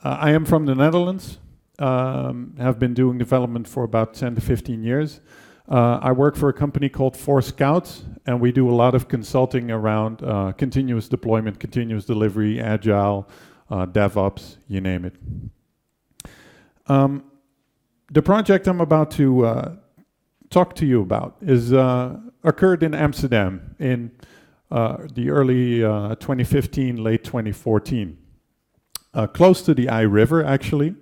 I am from the Netherlands, have been doing development for about 10 to 15 years. I work for a company called 4Scouts, and we do a lot of consulting around continuous deployment, continuous delivery, agile, DevOps, you name it. The project I'm about to talk to you about is occurred in Amsterdam in the early 2015, late 2014. Close to the River, actually,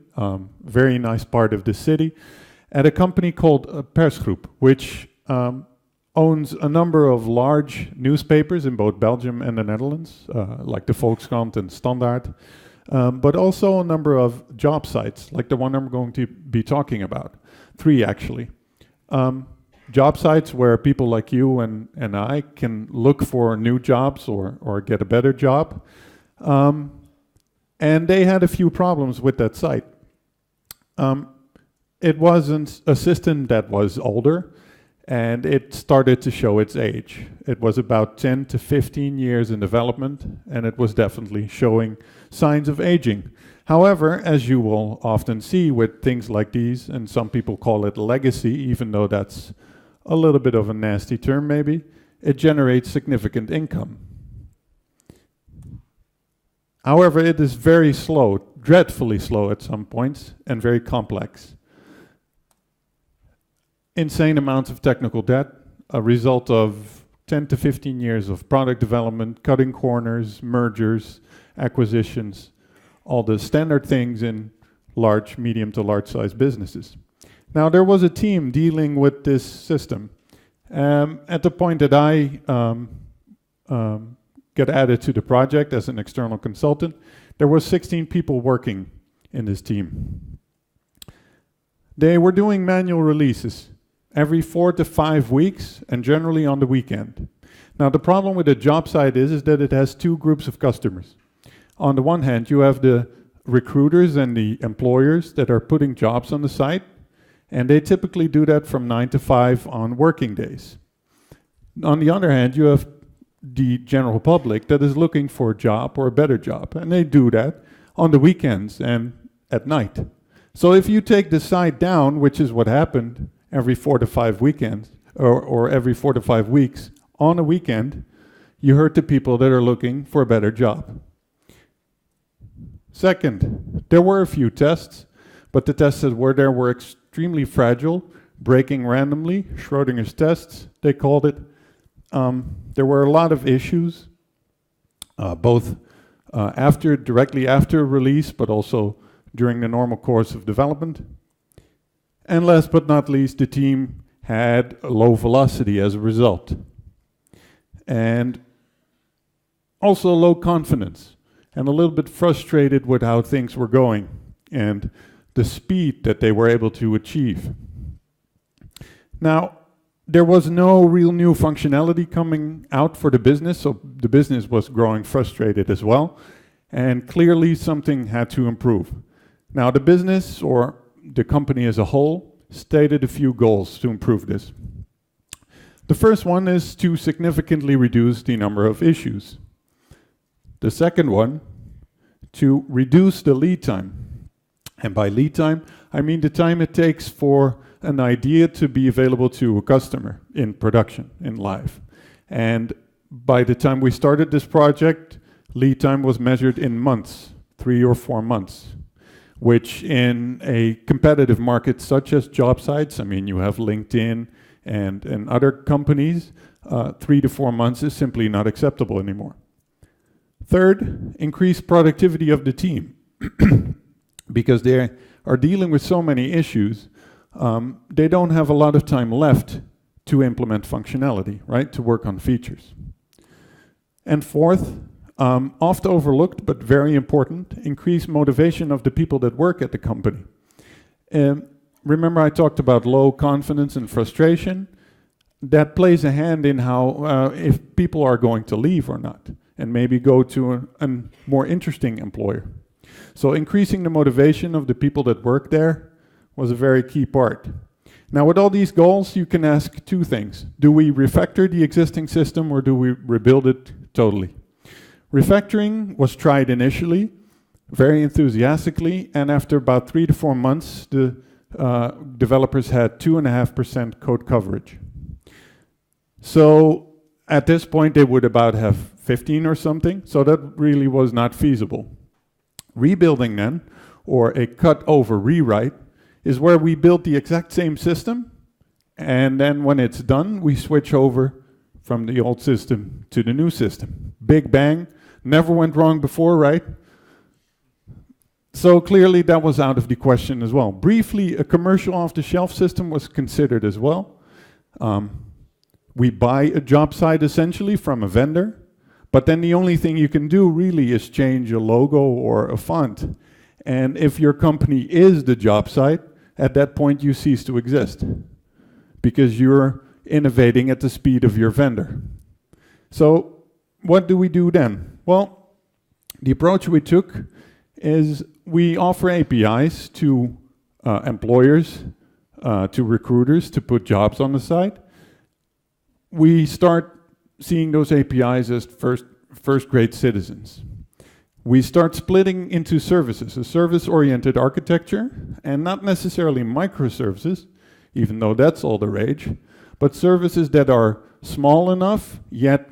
very nice part of the city, at a company called Persgroep, which owns a number of large newspapers in both Belgium and the Netherlands, like the Volkskrant and Standaard, but also a number of job sites, like the one I'm going to be talking about. 3, actually. Job sites where people like you and I can look for new jobs or get a better job. And they had a few problems with that site. It was a system that was older, and it started to show its age. It was about 10 to 15 years in development, and it was definitely showing signs of aging. However, as you will often see with things like these, and some people call it legacy, even though that's a little bit of a nasty term maybe, it generates significant income. However, it is very slow, dreadfully slow at some points, and very complex. Insane amounts of technical debt, a result of 10 to 15 years of product development, cutting corners, mergers, acquisitions, all the standard things in large, medium to large size businesses. Now, there was a team dealing with this system. At the point that I get added to the project as an external consultant, there were 16 people working in this team. They were doing manual releases every 4 to 5 weeks, and generally on the weekend. Now, the problem with a job site is that it has 2 groups of customers. On the one hand, you have the recruiters and the employers that are putting jobs on the site, and they typically do that from 9 to 5 on working days. On the other hand, you have the general public that is looking for a job or a better job, and they do that on the weekends and at night. So if you take the site down, which is what happened every 4 to 5 weekends, or every 4 to 5 weeks on a weekend, you hurt the people that are looking for a better job. Second, there were a few tests, but the tests that were there were extremely fragile, breaking randomly, Schrodinger's tests, they called it. There were a lot of issues, both directly after release, but also during the normal course of development. And last but not least, the team had a low velocity as a result. And also low confidence, and a little bit frustrated with how things were going and the speed that they were able to achieve. Now, there was no real new functionality coming out for the business, so the business was growing frustrated as well, and clearly something had to improve. Now, the business, or the company as a whole, stated a few goals to improve this. The first one is to significantly reduce the number of issues. The second one, to reduce the lead time. And by lead time, I mean the time it takes for an idea to be available to a customer in production, in live. And by the time we started this project, lead time was measured in months, 3 or 4 months, which in a competitive market such as job sites, I mean, you have LinkedIn and other companies, 3 to 4 months is simply not acceptable anymore. Third, increase productivity of the team. Because they are dealing with so many issues, they don't have a lot of time left to implement functionality, right? To work on features. And fourth, oft overlooked but very important, increase motivation of the people that work at the company. Remember I talked about low confidence and frustration? That plays a hand in how, if people are going to leave or not, and maybe go to a more interesting employer. So increasing the motivation of the people that work there was a very key part. Now with all these goals, you can ask 2 things. Do we refactor the existing system or do we rebuild it totally? Refactoring was tried initially, very enthusiastically, and after about 3 to 4 months, the developers had 2.5% code coverage. So at this point, they would about have 15 or something, so that really was not feasible. Rebuilding then, or a cut over rewrite, is where we build the exact same system, and then when it's done, we switch over from the old system to the new system. Big bang, never went wrong before, right? So clearly that was out of the question as well. Briefly, a commercial off-the-shelf system was considered as well. We buy a job site essentially from a vendor, but then the only thing you can do really is change a logo or a font. And if your company is the job site, at that point you cease to exist because you're innovating at the speed of your vendor. So what do we do then? Well, the approach we took is we offer APIs to employers, to recruiters to put jobs on the site. We start seeing those APIs as first-grade citizens. We start splitting into services, a service-oriented architecture, and not necessarily microservices, even though that's all the rage, but services that are small enough, yet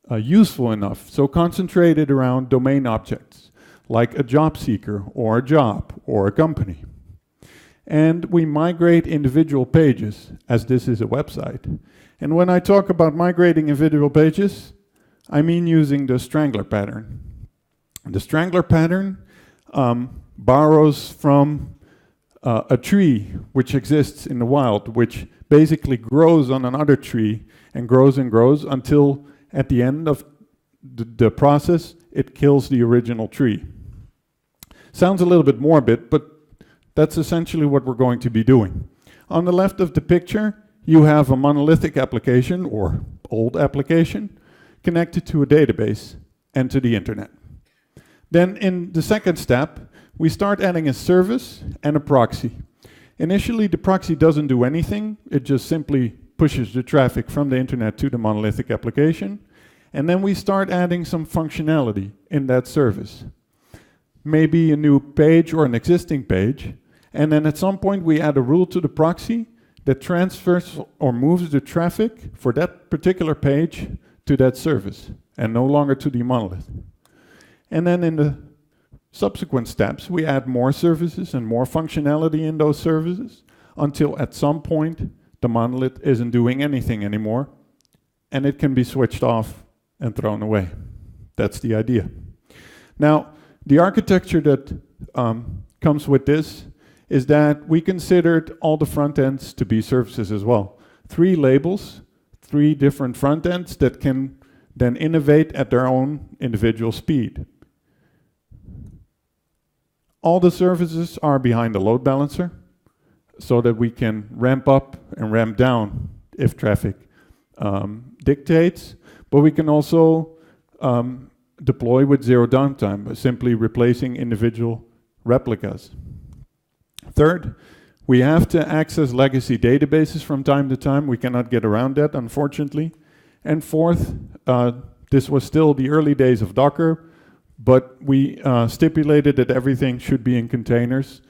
useful enough, so concentrated around domain objects, like a job seeker, or a job, or a company. And we migrate individual pages, as this is a website. And when I talk about migrating individual pages, I mean using the strangler pattern. The strangler pattern borrows from a tree which exists in the wild, which basically grows on another tree and grows until at the end of the process, it kills the original tree. Sounds a little bit morbid, but that's essentially what we're going to be doing. On the left of the picture, you have a monolithic application or old application connected to a database and to the internet. Then in the second step, we start adding a service and a proxy. Initially, the proxy doesn't do anything. It just simply pushes the traffic from the internet to the monolithic application. And then we start adding some functionality in that service. Maybe a new page or an existing page. And then at some point, we add a rule to the proxy that transfers or moves the traffic for that particular page to that service and no longer to the monolith. And then in the subsequent steps, we add more services and more functionality in those services until at some point the monolith isn't doing anything anymore and it can be switched off and thrown away. That's the idea. Now, the architecture that comes with this is that we considered all the front ends to be services as well. 3 labels, 3 different front ends that can then innovate at their own individual speed. All the services are behind the load balancer so that we can ramp up and ramp down if traffic dictates, but we can also deploy with zero downtime by simply replacing individual replicas. Third, we have to access legacy databases from time to time. We cannot get around that, unfortunately. And fourth, this was still the early days of Docker, but we stipulated that everything should be in containers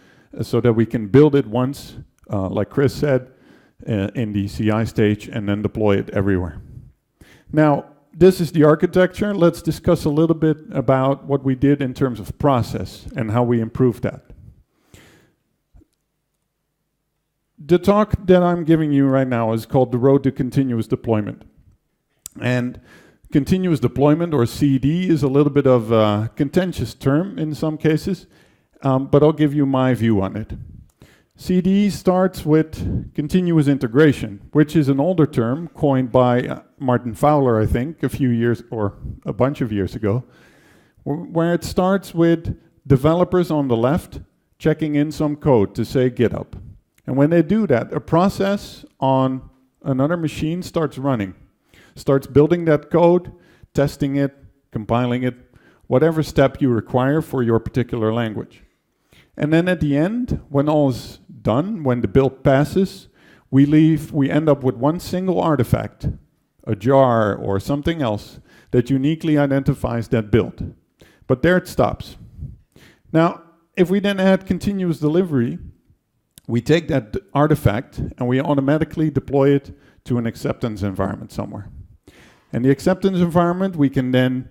so that we can build it once, like Chris said, in the CI stage and then deploy it everywhere. Now, this is the architecture. Let's discuss a little bit about what we did in terms of process and how we improved that. The talk that I'm giving you right now is called The Road to Continuous Deployment. And continuous deployment, or CD, is a little bit of a contentious term in some cases, but I'll give you my view on it. CD starts with continuous integration, which is an older term coined by Martin Fowler, I think, a few years or a bunch of years ago, where it starts with developers on the left checking in some code to say GitHub. And when they do that, a process on another machine starts running, starts building that code, testing it, compiling it, whatever step you require for your particular language. And then at the end, when all is done, when the build passes, we end up with one single artifact, a jar or something else that uniquely identifies that build. But there it stops. Now, if we then add continuous delivery, we take that artifact and we automatically deploy it to an acceptance environment somewhere. And the acceptance environment, we can then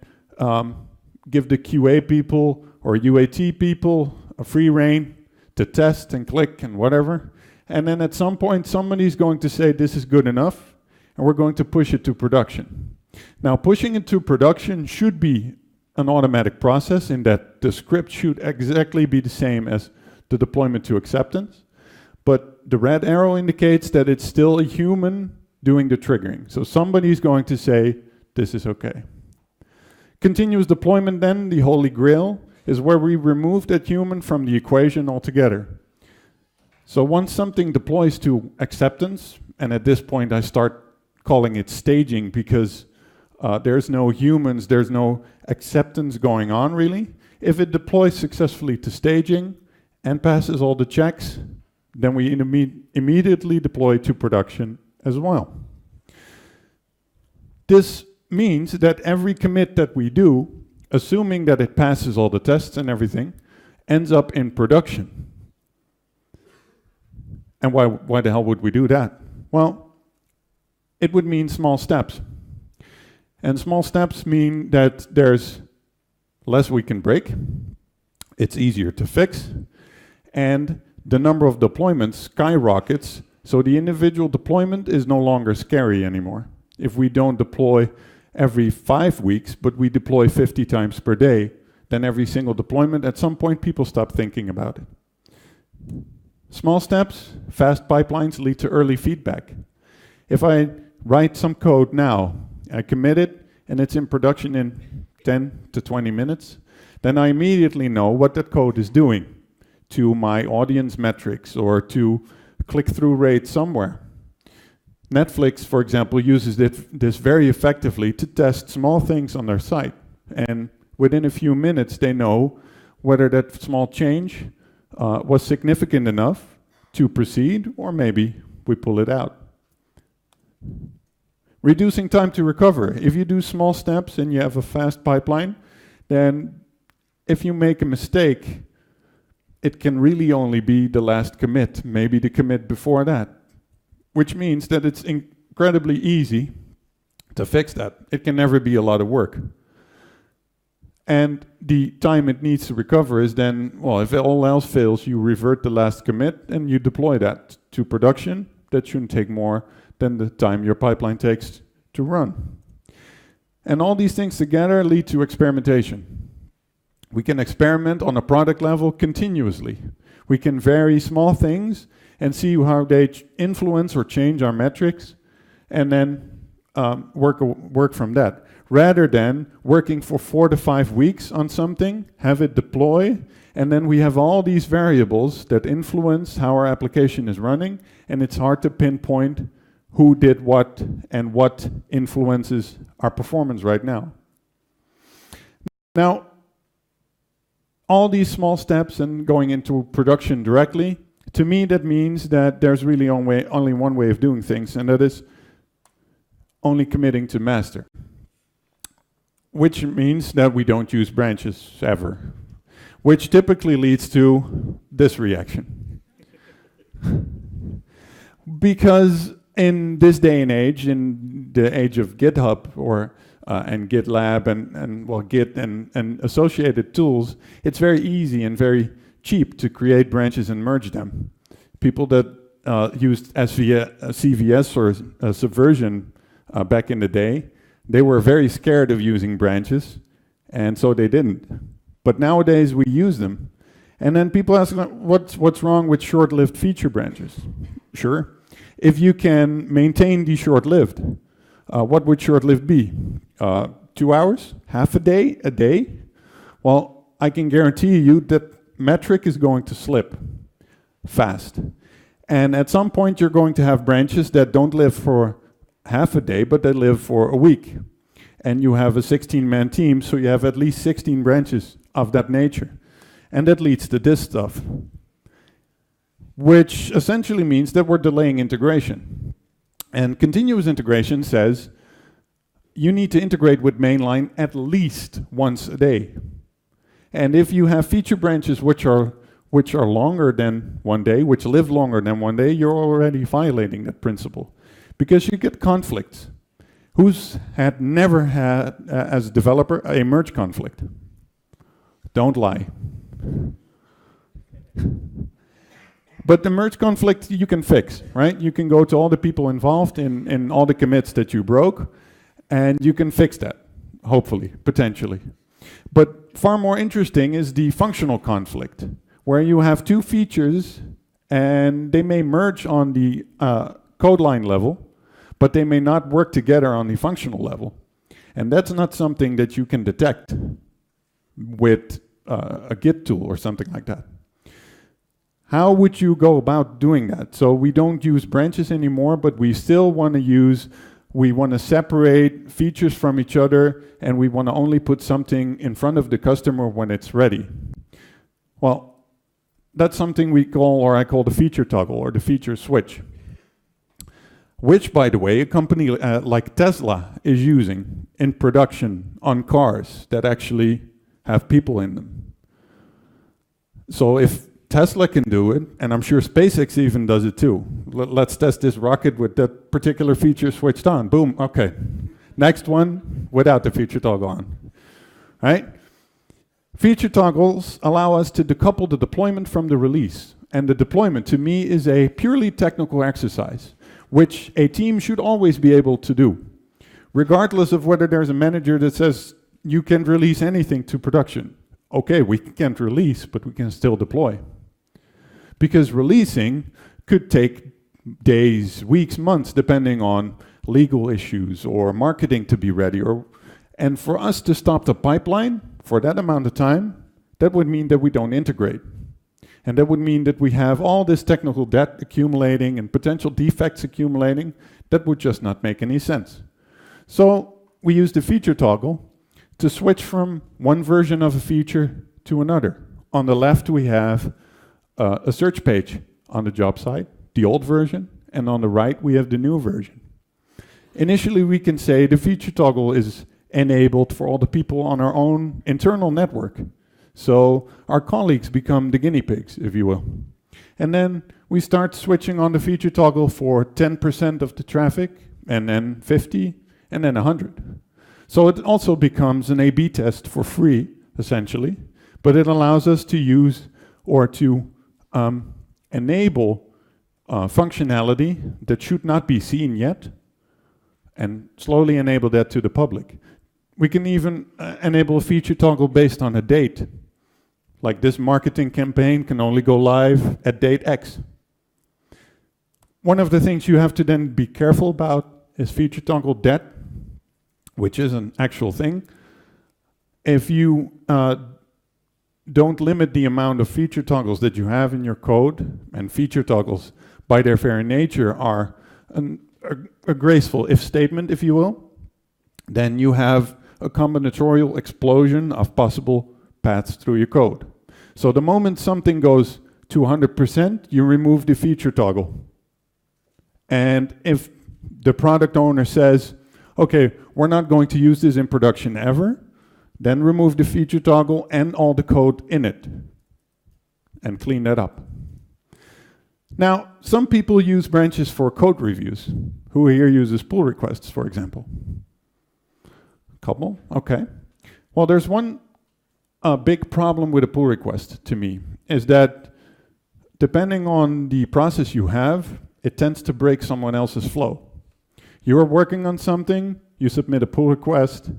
give the QA people or UAT people a free rein to test and click and whatever. And then at some point, somebody's going to say, this is good enough, and we're going to push it to production. Now, pushing it to production should be an automatic process in that the script should exactly be the same as the deployment to acceptance. But the red arrow indicates that it's still a human doing the triggering. So somebody's going to say, this is okay. Continuous deployment then, the holy grail, is where we remove that human from the equation altogether. So once something deploys to acceptance, and at this point I start calling it staging because there's no humans, there's no acceptance going on really. If it deploys successfully to staging and passes all the checks, then we immediately deploy to production as well. This means that every commit that we do, assuming that it passes all the tests and everything, ends up in production. And why the hell would we do that? Well, it would mean small steps. And small steps mean that there's less we can break, it's easier to fix, and the number of deployments skyrockets, so the individual deployment is no longer scary anymore. If we don't deploy every 5 weeks, but we deploy 50 times per day, then every single deployment, at some point people stop thinking about it. Small steps, fast pipelines lead to early feedback. If I write some code now, I commit it, and it's in production in 10 to 20 minutes, then I immediately know what that code is doing to my audience metrics or to click-through rate somewhere. Netflix, for example, uses this very effectively to test small things on their site. And within a few minutes, they know whether that small change was significant enough to proceed, or maybe we pull it out. Reducing time to recover. If you do small steps and you have a fast pipeline, then if you make a mistake, it can really only be the last commit, maybe the commit before that, which means that it's incredibly easy to fix that. It can never be a lot of work. And the time it needs to recover is then, well, if all else fails, you revert the last commit and you deploy that to production. That shouldn't take more than the time your pipeline takes to run. And all these things together lead to experimentation. We can experiment on a product level continuously. We can vary small things and see how they influence or change our metrics, and then work from that. Rather than working for 4 to 5 weeks on something, have it deploy, and then we have all these variables that influence how our application is running, and it's hard to pinpoint who did what and what influences our performance right now. Now, all these small steps and going into production directly, to me that means that there's really only one way of doing things, and that is only committing to master. Which means that we don't use branches ever, which typically leads to this reaction. Because in this day and age, in the age of GitHub or and GitLab and well, Git and associated tools, it's very easy and very cheap to create branches and merge them. People that used CVS or Subversion back in the day, they were very scared of using branches, and so they didn't. But nowadays we use them. And then people ask, what's wrong with short-lived feature branches? Sure. If you can maintain the short-lived, what would short-lived be? 2 hours? Half a day? A day? Well, I can guarantee you that metric is going to slip fast. And at some point you're going to have branches that don't live for half a day, but they live for a week. And you have a 16-man team, so you have at least 16 branches of that nature. And that leads to this stuff, which essentially means that we're delaying integration. And continuous integration says you need to integrate with mainline at least once a day. And if you have feature branches which are longer than 1 day, which live longer than 1 day, you're already violating that principle. Because you get conflicts. Who's never had, as a developer, a merge conflict? Don't lie. But the merge conflict you can fix, right? You can go to all the people involved in all the commits that you broke, and you can fix that, hopefully, potentially. But far more interesting is the functional conflict, where you have two features, and they may merge on the code line level, but they may not work together on the functional level. And that's not something that you can detect with a Git tool or something like that. How would you go about doing that? So we don't use branches anymore, but we still want to separate features from each other, and we want to only put something in front of the customer when it's ready. Well, that's something we call, or I call, the feature toggle or the feature switch. Which, by the way, a company like Tesla is using in production on cars that actually have people in them. So if Tesla can do it, and I'm sure SpaceX even does it too. Let's test this rocket with that particular feature switched on. Boom, okay. Next one, without the feature toggle on, right? Feature toggles allow us to decouple the deployment from the release. And the deployment, to me, is a purely technical exercise, which a team should always be able to do, regardless of whether there's a manager that says you can release anything to production. Okay, we can't release, but we can still deploy. Because releasing could take days, weeks, months, depending on legal issues or marketing to be ready. And for us to stop the pipeline for that amount of time, that would mean that we don't integrate. And that would mean that we have all this technical debt accumulating and potential defects accumulating. That would just not make any sense. So we use the feature toggle to switch from one version of a feature to another. On the left, we have a search page on the job site, the old version, and on the right, we have the new version. Initially, we can say the feature toggle is enabled for all the people on our own internal network. So our colleagues become the guinea pigs, if you will. And then we start switching on the feature toggle for 10% of the traffic, and then 50, and then 100. So it also becomes an A/B test for free, essentially, but it allows us to use or to enable functionality that should not be seen yet, and slowly enable that to the public. We can even enable a feature toggle based on a date. Like this marketing campaign can only go live at date X. One of the things you have to then be careful about is feature toggle debt, which is an actual thing. If you don't limit the amount of feature toggles that you have in your code, and feature toggles by their very nature are a graceful if statement, if you will, then you have a combinatorial explosion of possible paths through your code. So the moment something goes to 100%, you remove the feature toggle. And if the product owner says, okay, we're not going to use this in production ever, then remove the feature toggle and all the code in it, and clean that up. Now, some people use branches for code reviews. Who here uses pull requests, for example? A couple, okay. Well, there's one big problem with a pull request, to me, is that depending on the process you have, it tends to break someone else's flow. You're working on something, you submit a pull request,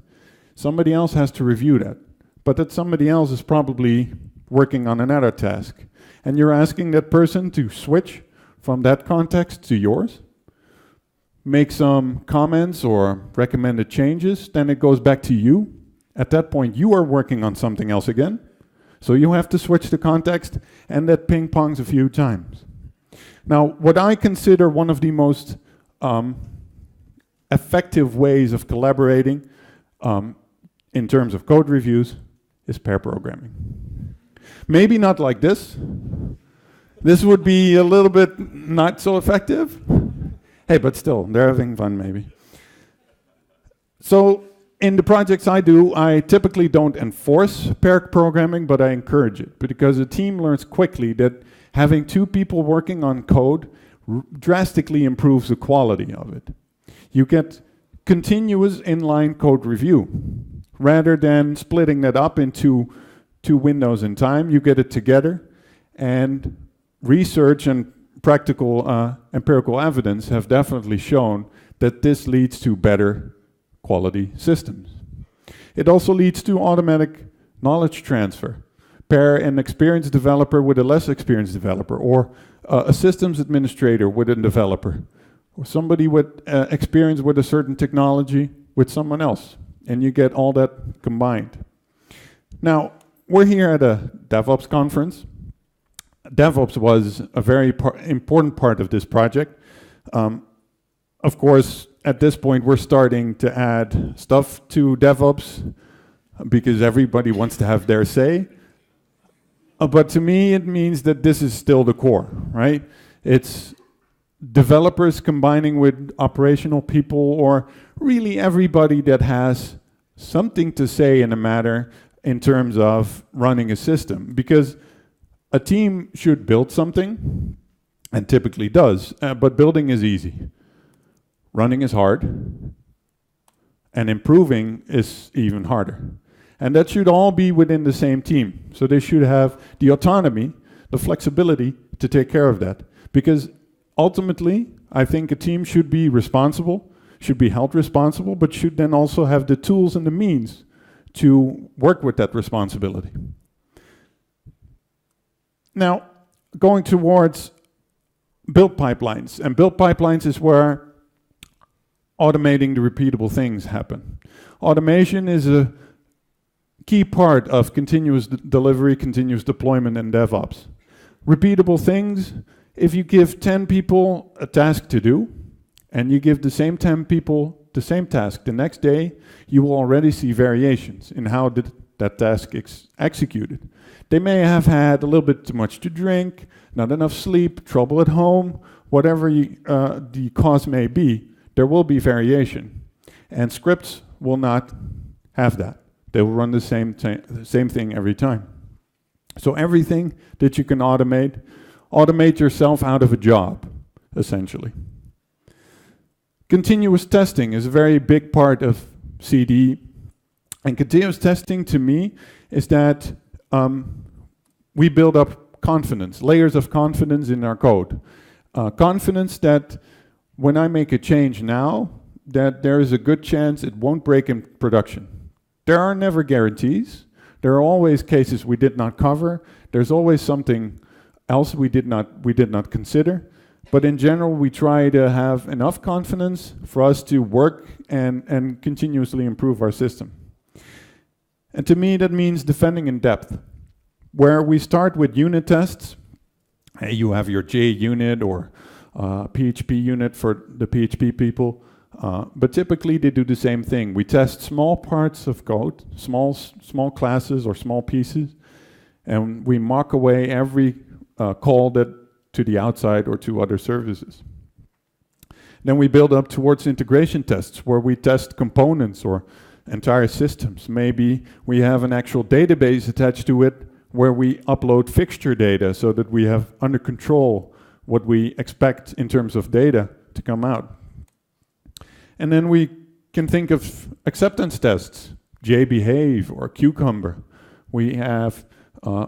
somebody else has to review that. But that somebody else is probably working on another task. And you're asking that person to switch from that context to yours, make some comments or recommended changes, then it goes back to you. At that point, you are working on something else again. So you have to switch the context, and that ping-pongs a few times. Now, what I consider one of the most effective ways of collaborating in terms of code reviews is pair programming. Maybe not like this. This would be a little bit not so effective. Hey, but still, they're having fun maybe. So In the projects I do, I typically don't enforce pair programming, but I encourage it, because a team learns quickly that having two people working on code drastically improves the quality of it. You get continuous inline code review. Rather than splitting that up into two windows in time, you get it together, and research and practical empirical evidence have definitely shown that this leads to better quality systems. It also leads to automatic knowledge transfer. Pair an experienced developer with a less experienced developer, or a systems administrator with a developer, or somebody with experience with a certain technology with someone else, and you get all that combined. Now, we're here at a DevOps conference. DevOps was a very important part of this project. Of course, at this point, we're starting to add stuff to DevOps because everybody wants to have their say. But to me, it means that this is still the core, right? It's developers combining with operational people, or really everybody that has something to say in a matter in terms of running a system. Because a team should build something, and typically does, but building is easy. Running is hard, and improving is even harder. And that should all be within the same team. So they should have the autonomy, the flexibility to take care of that. Because ultimately, I think a team should be responsible, should be held responsible, but should then also have the tools and the means to work with that responsibility. Now, going towards build pipelines. And build pipelines is where automating the repeatable things happen. Automation is a key part of continuous delivery, continuous deployment in DevOps. Repeatable things, if you give 10 people a task to do, and you give the same 10 people the same task the next day, you will already see variations in how that task is executed. They may have had a little bit too much to drink, not enough sleep, trouble at home, whatever the cause may be. There will be variation, and scripts will not have that. They will run the same thing every time. So everything that you can automate yourself out of a job, essentially. Continuous testing is a very big part of CD, and continuous testing to me is that we build up confidence, layers of confidence in our code. Confidence that when I make a change now, that there is a good chance it won't break in production. There are never guarantees. There are always cases we did not cover. There's always something else we did not consider. But in general, we try to have enough confidence for us to work and continuously improve our system. And to me, that means defending in depth, where we start with unit tests. Hey, you have your J unit or PHP unit for the PHP people, but typically they do the same thing. We test small parts of code, small classes or small pieces, and we mock away every call that to the outside or to other services. Then we build up towards integration tests, where we test components or entire systems. Maybe we have an actual database attached to it, where we upload fixture data so that we have under control what we expect in terms of data to come out. And then we can think of acceptance tests, JBehave or Cucumber. We have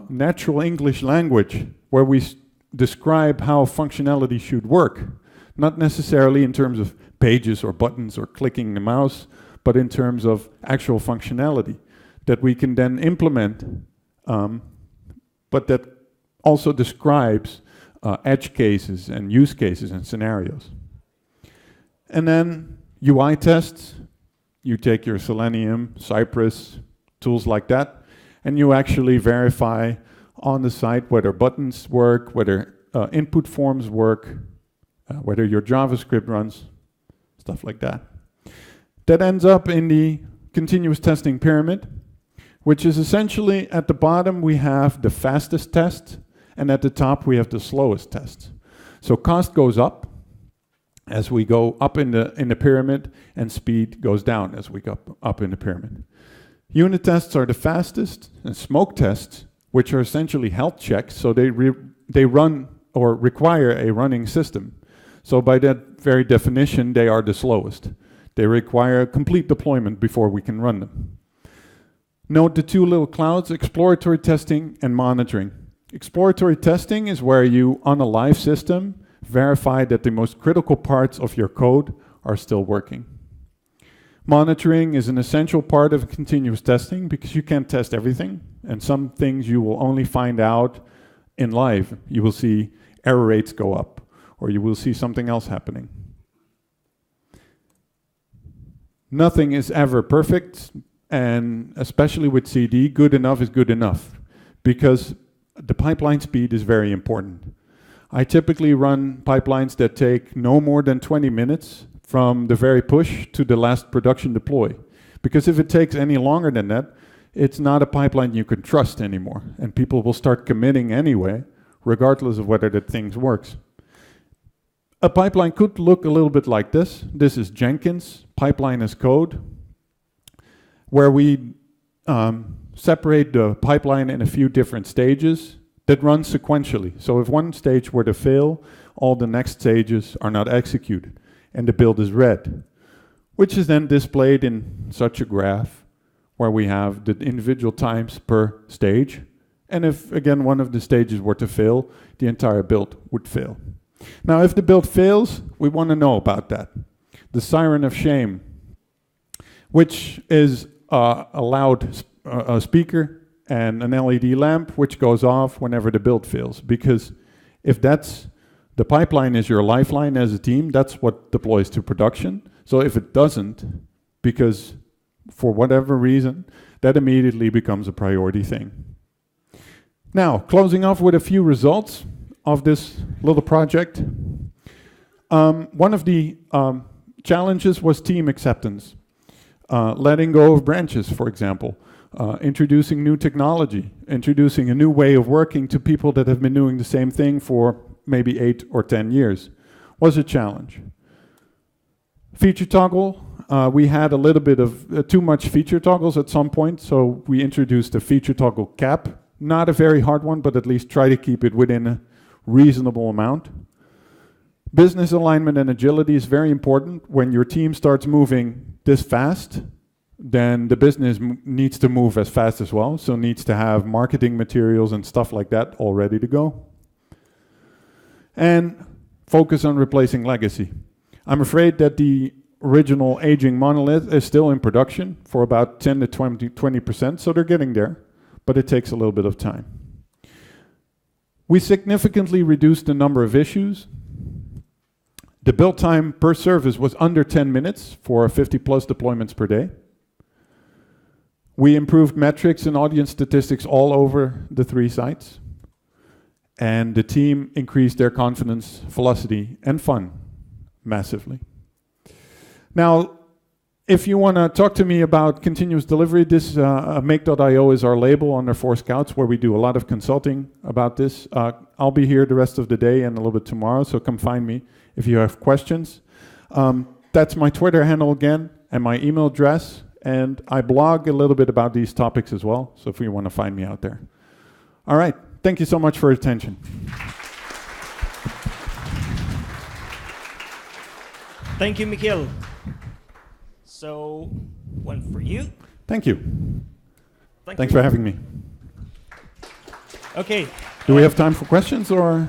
natural English language, where we describe how functionality should work, not necessarily in terms of pages or buttons or clicking the mouse, but in terms of actual functionality that we can then implement, but that also describes edge cases and use cases and scenarios. And then UI tests, you take your Selenium, Cypress, tools like that, and you actually verify on the site whether buttons work, whether input forms work, whether your JavaScript runs, stuff like that. That ends up in the continuous testing pyramid, which is essentially at the bottom we have the fastest test, and at the top we have the slowest test. So cost goes up, as we go up in the pyramid, and speed goes down as we go up in the pyramid. Unit tests are the fastest, and smoke tests, which are essentially health checks, so they run or require a running system. So by that very definition, they are the slowest. They require complete deployment before we can run them. Note the two little clouds, exploratory testing and monitoring. Exploratory testing is where you, on a live system, verify that the most critical parts of your code are still working. Monitoring is an essential part of continuous testing because you can't test everything, and some things you will only find out in live. You will see error rates go up, or you will see something else happening. Nothing is ever perfect, and especially with CD, good enough is good enough, because the pipeline speed is very important. I typically run pipelines that take no more than 20 minutes from the very push to the last production deploy. Because if it takes any longer than that, it's not a pipeline you can trust anymore. And people will start committing anyway, regardless of whether that thing works. A pipeline could look a little bit like this. This is Jenkins, pipeline as code, where we separate the pipeline in a few different stages that run sequentially. So if one stage were to fail, all the next stages are not executed, and the build is red, which is then displayed in such a graph where we have the individual times per stage. And if, again, one of the stages were to fail, the entire build would fail. Now, if the build fails, we want to know about that. The siren of shame, which is a loud speaker and an LED lamp which goes off whenever the build fails. Because if that's the pipeline is your lifeline as a team, that's what deploys to production. So if it doesn't, because for whatever reason, that immediately becomes a priority thing. Now, closing off with a few results of this little project. One of the challenges was team acceptance. Letting go of branches, for example. Introducing new technology, introducing a new way of working to people that have been doing the same thing for maybe 8 or 10 years was a challenge. Feature toggle, we had a little bit of too much feature toggles at some point, so we introduced a feature toggle cap. Not a very hard one, but at least try to keep it within a reasonable amount. Business alignment and agility is very important. When your team starts moving this fast, then the business needs to move as fast as well, so needs to have marketing materials and stuff like that all ready to go. And focus on replacing legacy. I'm afraid that the original aging monolith is still in production for about 10 to 20%, so they're getting there, but it takes a little bit of time. We significantly reduced the number of issues. The build time per service was under 10 minutes for 50 plus deployments per day. We improved metrics and audience statistics all over the 3 sites. And the team increased their confidence, velocity, and fun massively. Now, if you want to talk to me about continuous delivery, this make.io is our label under 4Scouts, where we do a lot of consulting about this. I'll be here the rest of the day and a little bit tomorrow, so come find me if you have questions. That's my Twitter handle again, and my email address. And I blog a little bit about these topics as well, so if you want to find me out there. All right, thank you so much for your attention. Thank you, Michiel. So, one for you. Thank you. Thanks for having me. Okay. Do we have time for questions, or?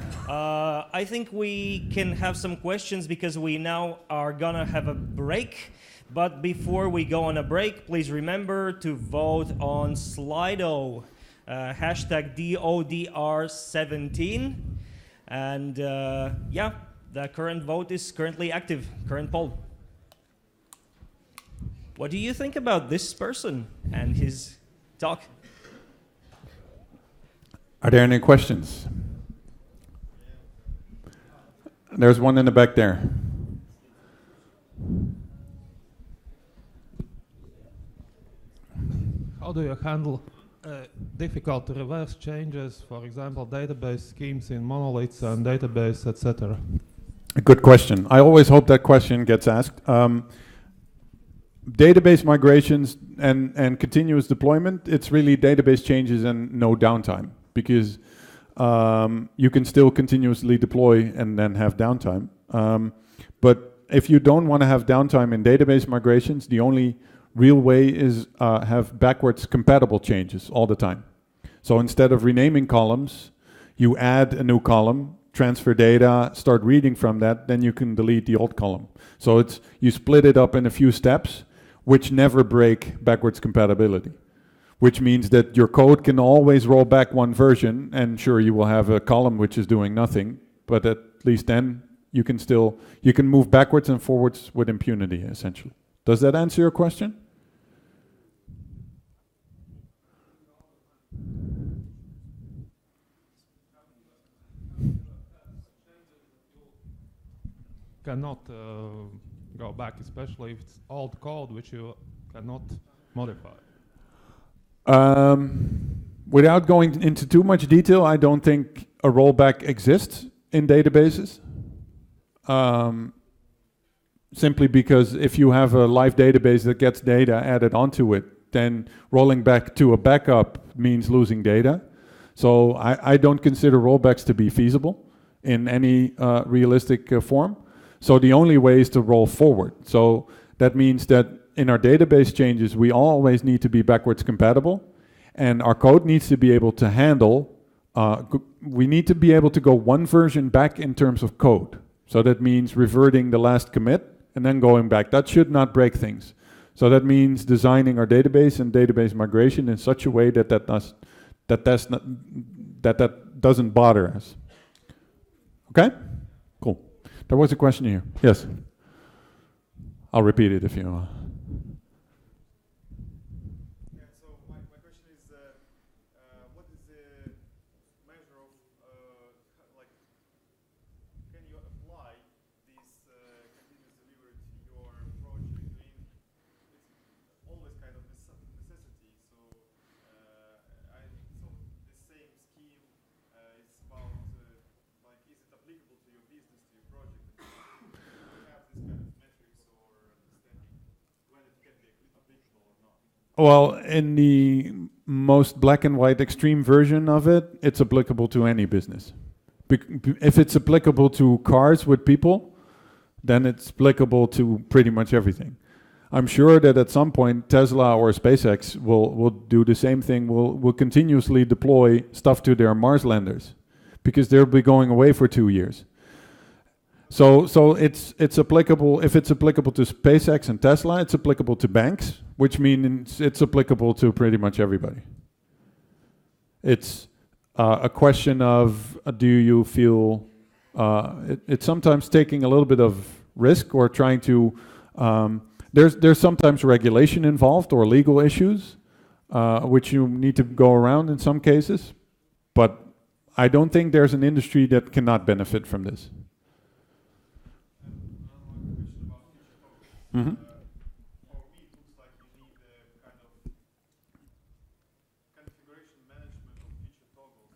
I think we can have some questions because we now are gonna have a break. But before we go on a break, please remember to vote on Slido, hashtag DODR17. And yeah, the current vote is currently active, current poll. What do you think about this person and his talk? Are there any questions? There's one in the back there. How do you handle difficult reverse changes, for example, database schemes in monoliths and database, etc.? A good question. I always hope that question gets asked. Database migrations and continuous deployment, it's really database changes and no downtime, because you can still continuously deploy and then have downtime. But if you don't want to have downtime in database migrations, the only real way is have backwards compatible changes all the time. So instead of renaming columns, you add a new column, transfer data, start reading from that, then you can delete the old column. So it's you split it up in a few steps, which never break backwards compatibility, which means that your code can always roll back one version, and sure, you will have a column which is doing nothing, but at least then you can move backwards and forwards with impunity, essentially. Does that answer your question? Cannot go back, especially if it's old code which you cannot modify. Without going into too much detail, I don't think a rollback exists in databases. Simply because if you have a live database that gets data added onto it, then rolling back to a backup means losing data. So I don't consider rollbacks to be feasible in any realistic form. So the only way is to roll forward. So that means that in our database changes, we always need to be backwards compatible, and our code needs to be able to handle, we need to be able to go one version back in terms of code. So that means reverting the last commit and then going back. That should not break things. So that means designing our database and database migration in such a way that that doesn't bother us. Okay? Cool. There was a question here. Yes. I'll repeat it if you want. Yeah, so my question is, what is the measure of, like, can you apply this continuous delivery to your project? I mean, it's always kind of necessity. So, so the same scheme is about, like, is it applicable to your business, to your project? Do you have this kind of metrics or understanding when it can be applicable or not? Well, in the most black and white extreme version of it, it's applicable to any business. If it's applicable to cars with people, then it's applicable to pretty much everything. I'm sure that at some point Tesla or SpaceX will do the same thing, will continuously deploy stuff to their Mars landers, because they'll be going away for 2 years. So it's applicable. If it's applicable to SpaceX and Tesla, it's applicable to banks, which means it's applicable to pretty much everybody. It's a question of do you feel it's sometimes taking a little bit of risk or trying to. There's sometimes regulation involved or legal issues, which you need to go around in some cases, but I don't think there's an industry that cannot benefit from this. Mm-hmm. For me, it looks like you need a kind of configuration management of feature toggles.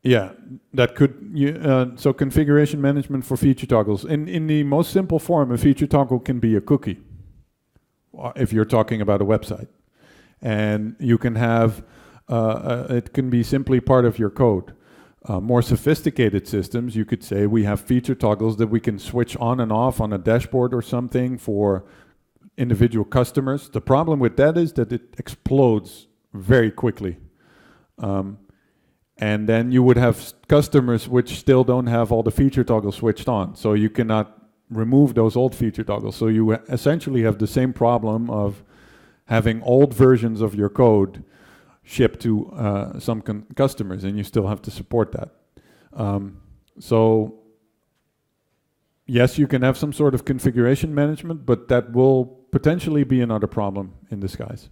Yeah, that could, so configuration management for feature toggles. In the most simple form, a feature toggle can be a cookie, if you're talking about a website. And you can have, it can be simply part of your code. More sophisticated systems, you could say we have feature toggles that we can switch on and off on a dashboard or something for individual customers. The problem with that is that it explodes very quickly. And then you would have customers which still don't have all the feature toggles switched on. So you cannot remove those old feature toggles. So you essentially have the same problem of having old versions of your code shipped to some customers, and you still have to support that. So yes, you can have some sort of configuration management, but that will potentially be another problem in disguise.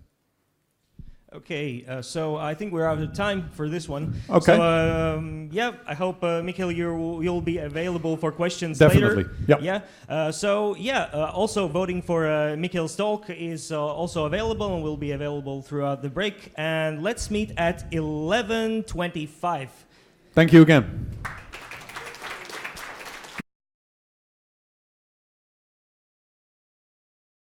Okay, so I think we're out of time for this one. Okay. So yeah, I hope Michiel, you'll be available for questions Definitely. later. Yep. Yeah. Also voting for Michiel's talk is also available and will be available throughout the break. And let's meet at 11:25. Thank you again.